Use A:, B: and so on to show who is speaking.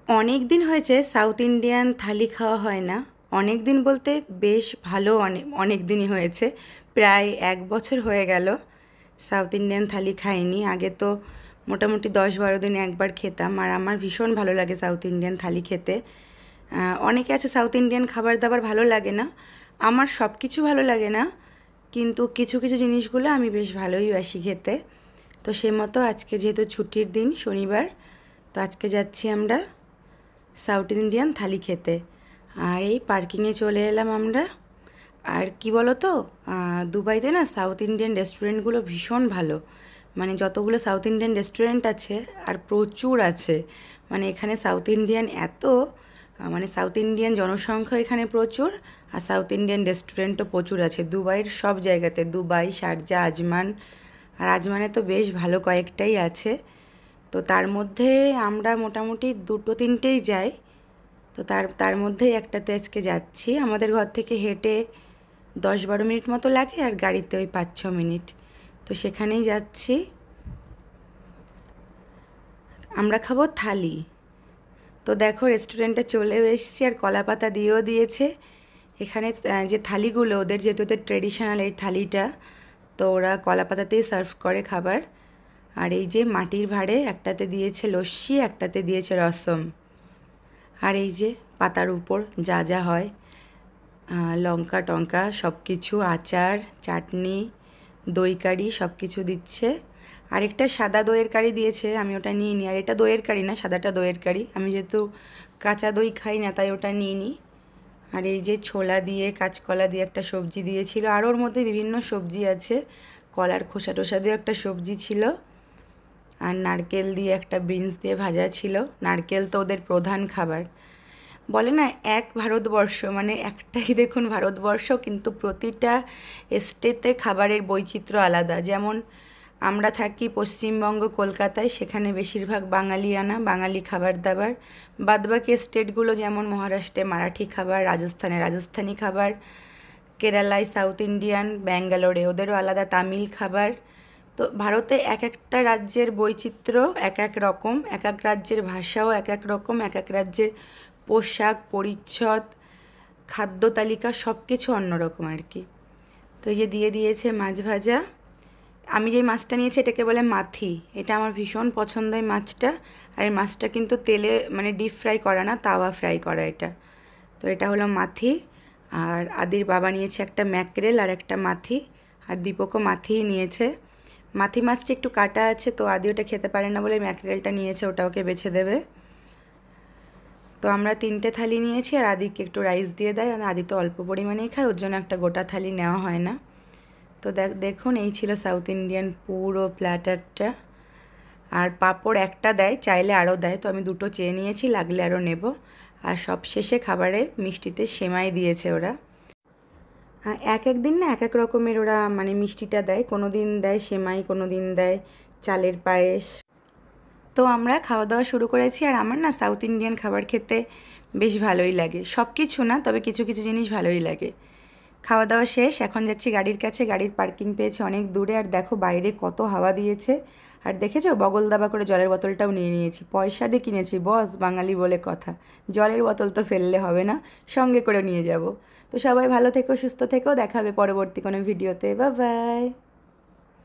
A: অনেক দিন হয়েছে সাউথ ইন্ডিয়ান থালি খাওয়া হয় না। অনেক দিন বলতে বেশ ভালো, অনেক অনেক দিনই হয়েছে। প্রায় 1 বছর হয়ে গেল সাউথ ইন্ডিয়ান থালি খাইনি। আগে তো মোটামুটি 10-12 দিন একবার খেতাম, আর আমার ভীষণ ভালো লাগে সাউথ ইন্ডিয়ান থালি খেতে। অনেকে আছে সাউথ ইন্ডিয়ান খাবার দাবার ভালো লাগে না, আমার সব কিছু ভালো লাগে না, কিন্তু কিছু কিছু জিনিসগুলো আমি বেশ ভালোই বাসি খেতে। তো সে মতো আজকে যেহেতু ছুটির দিন, শনিবার, তো আজকে যাচ্ছি আমরা সাউথ ইন্ডিয়ান থালি খেতে। আর এই পার্কিংয়ে চলে এলাম আমরা। আর কি বলো তো, দুবাইতে না সাউথ ইন্ডিয়ান রেস্টুরেন্টগুলো ভীষণ ভালো। মানে যতগুলো সাউথ ইন্ডিয়ান রেস্টুরেন্ট আছে, আর প্রচুর আছে। মানে এখানে সাউথ ইন্ডিয়ান এত, মানে সাউথ ইন্ডিয়ান জনসংখ্যা এখানে প্রচুর, আর সাউথ ইন্ডিয়ান রেস্টুরেন্টও প্রচুর আছে দুবাইয়ের সব জায়গাতে। Dubai, Sharjah, Ajman. আর আজমানে তো বেশ ভালো কয়েকটাই আছে। তো তার মধ্যে আমরা মোটামুটি 2-3টেই যাই। তো তার তার মধ্যেই একটাতে আজকে যাচ্ছি। আমাদের ঘর থেকে হেঁটে 10-12 মিনিট মতো লাগে, আর গাড়িতে ওই 5-6 মিনিট। তো সেখানেই যাচ্ছি। আমরা খাবো থালি। তো দেখো রেস্টুরেন্টে চলেও এসেছি, আর কলা পাতা দিয়েও দিয়েছে। এখানে যে থালিগুলো ওদের, যেহেতু ওদের ট্রেডিশনাল এই থালিটা, তো ওরা কলা পাতাতেই সার্ভ করে খাবার। আর এই যে মাটির ভাঁড়ে একটাতে দিয়েছে লস্যি, একটাতে দিয়েছে রসম। আর এই যে পাতার উপর যা যা হয়, লঙ্কা টঙ্কা সব কিছু, আচার, চাটনি, দই কারি সব কিছু দিচ্ছে। আরেকটা সাদা দইয়ের কারি দিয়েছে, আমি ওটা নিইনি। আর এটা দইয়ের কারি না, সাদাটা দইয়ের কারি। আমি যেহেতু কাঁচা দই খাই না, তাই ওটা নিইনি। আর এই যে ছোলা দিয়ে, কাঁচকলা দিয়ে একটা সবজি দিয়েছিল, আর ওর মধ্যে বিভিন্ন সবজি আছে। কলার খোসা টোসা দিয়ে একটা সবজি ছিল, আর নারকেল দিয়ে একটা বিনস দিয়ে ভাজা ছিল। নারকেল তো ওদের প্রধান খাবার। বলে না এক ভারতবর্ষ, মানে একটাই দেখুন ভারতবর্ষ, কিন্তু প্রতিটা স্টেটে খাবারের বৈচিত্র্য আলাদা। যেমন আমরা থাকি পশ্চিমবঙ্গ, কলকাতায়, সেখানে বেশিরভাগ বাঙালিয়ানা, বাঙালি খাবার দাবার। বাদবাকি স্টেটগুলো যেমন মহারাষ্ট্রে মারাঠি খাবার, রাজস্থানে রাজস্থানি খাবার, কেরালায় সাউথ ইন্ডিয়ান, ব্যাঙ্গালোরে ওদেরও আলাদা তামিল খাবার। তো ভারতে এক একটা রাজ্যের বৈচিত্র্য এক এক রকম, এক এক রাজ্যের ভাষাও এক এক রকম, এক এক রাজ্যের পোশাক পরিচ্ছদ, খাদ্য তালিকা সব কিছু অন্যরকম আর কি। তো এই যে দিয়ে দিয়েছে মাছ ভাজা। আমি যেই মাছটা নিয়েছি এটাকে বলে মাথি। এটা আমার ভীষণ পছন্দ এই মাছটা। আর এই মাছটা কিন্তু তেলে, মানে ডিপ ফ্রাই করা না, তাওয়া ফ্রাই করা এটা। তো এটা হলো মাথি। আর আদির বাবা নিয়েছে একটা ম্যাকরেল আর একটা মাথি, আর দীপকও মাথিই নিয়েছে। মাথি মাছটা একটু কাটা আছে, তো আদি ওটা খেতে পারে না বলে ম্যাকরেলটা নিয়েছে, ওটা ওকে বেছে দেবে। তো আমরা 3টে থালি নিয়েছি, আর আদিকে একটু রাইস দিয়ে দেয়। আর আদি তো অল্প পরিমাণেই খায়, ওর জন্য একটা গোটা থালি নেওয়া হয় না। তো দেখুন এই ছিল সাউথ ইন্ডিয়ান পুরো প্ল্যাটারটা। আর পাঁপড় একটা দেয়, চাইলে আরও দেয়, তো আমি 2টো চেয়ে নিয়েছি, লাগলে আরও নেব। আর সব শেষে খাবারে মিষ্টিতে সেমাই দিয়েছে ওরা। এক এক দিন না এক এক রকমের ওরা মানে মিষ্টিটা দেয়, কোনো দিন দেয় সেমাই, কোনো দিন দেয় চালের পায়েস। তো আমরা খাওয়া দাওয়া শুরু করেছি। আর আমার না সাউথ ইন্ডিয়ান খাবার খেতে বেশ ভালোই লাগে, সব কিছু না, তবে কিছু কিছু জিনিস ভালোই লাগে। খাওয়া দাওয়া শেষ, এখন যাচ্ছি গাড়ির কাছে। গাড়ির পার্কিং পেয়েছে অনেক দূরে, আর দেখো বাইরে কত হাওয়া দিয়েছে। আর দেখেছো বগল দাবা করে জলের বোতলটাও নিয়ে নিয়েছি, পয়সা দিয়ে কিনেছি বস, বাঙালি বলে কথা। জলের বোতল তো ফেললে হবে না, সঙ্গে করে নিয়ে যাব। তো সবাই ভালো থেকো, সুস্থ থেকো, দেখা হবে পরবর্তী কোনো ভিডিওতে। Bye bye.